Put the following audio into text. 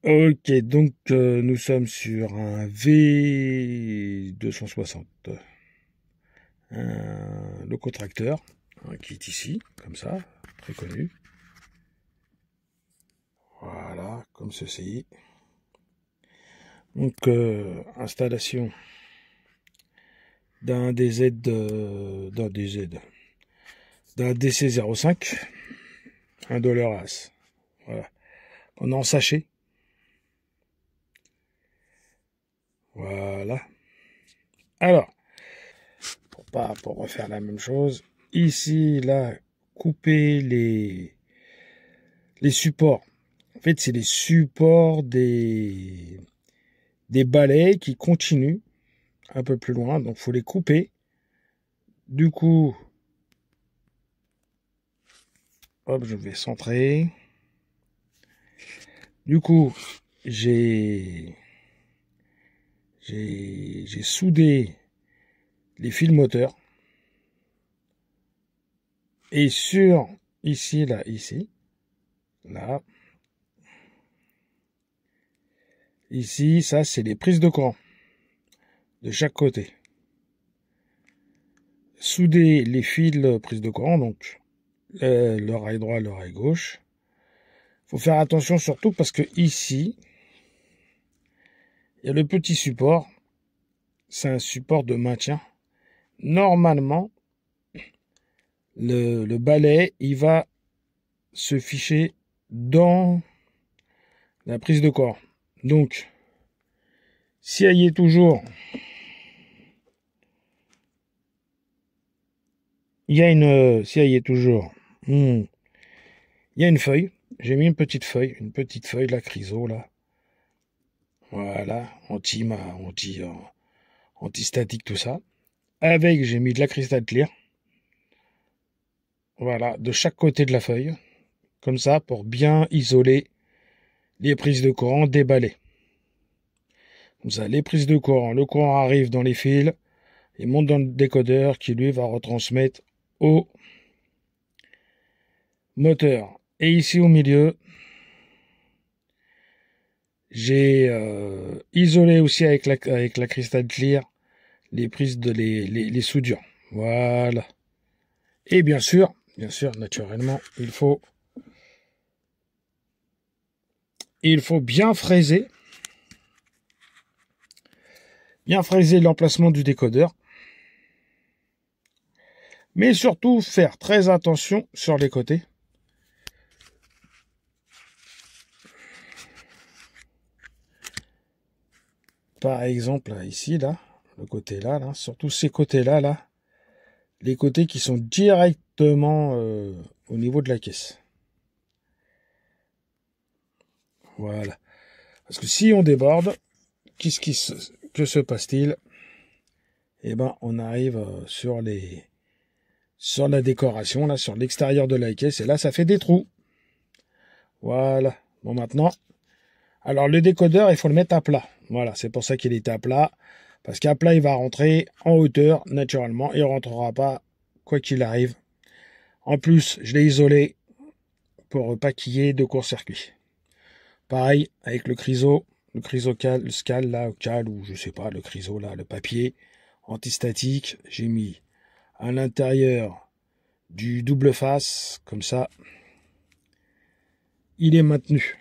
Ok, donc nous sommes sur un V260, un locotracteur qui est ici, comme ça, très connu. Voilà, comme ceci. Donc installation d'un DZ, d'un DC05, un $. Voilà, on est en sachet. Voilà. Alors, pour refaire la même chose, ici, là, couper les supports. En fait, c'est les supports des balais qui continuent un peu plus loin. Donc, faut les couper. Du coup, hop, je vais centrer. Du coup, j'ai soudé les fils moteurs. Et sur, ici, là, ici, ça, c'est les prises de courant de chaque côté. Souder les fils prise de courant, donc l'oreille droite, l'oreille gauche. Faut faire attention surtout parce que ici, il y a le petit support. C'est un support de maintien. Normalement, le balai, il va se ficher dans la prise de courant. Donc, si elle y est toujours, il y a il y a une feuille. J'ai mis une petite feuille de la Chryso là. Voilà, anti-statique tout ça. Avec, j'ai mis de la cristal clear. Voilà, de chaque côté de la feuille. Comme ça, pour bien isoler les prises de courant des balais. Comme ça, les prises de courant, le courant arrive dans les fils et monte dans le décodeur qui lui va retransmettre au moteur. Et ici au milieu, j'ai isolé aussi avec la cristal clear les prises les soudures. Voilà. Et bien sûr, naturellement, il faut bien fraiser l'emplacement du décodeur. Mais surtout, faire très attention sur les côtés. Par exemple, là, ici, là, le côté là, surtout ces côtés-là, là, les côtés qui sont directement au niveau de la caisse. Voilà. Parce que si on déborde, que se passe-t-il? Eh ben, on arrive sur la décoration, là, sur l'extérieur de la caisse, et là, ça fait des trous. Voilà. Bon, maintenant, alors le décodeur, il faut le mettre à plat. Voilà, c'est pour ça qu'il est à plat. Parce qu'à plat, il va rentrer en hauteur, naturellement. Il ne rentrera pas, quoi qu'il arrive. En plus, je l'ai isolé pour pas qu'il y ait de court-circuit. Pareil, avec le Chrysocal, le Scal, là, Cal, ou je sais pas, le Chryso, là, le papier antistatique. J'ai mis à l'intérieur du double face, comme ça. Il est maintenu.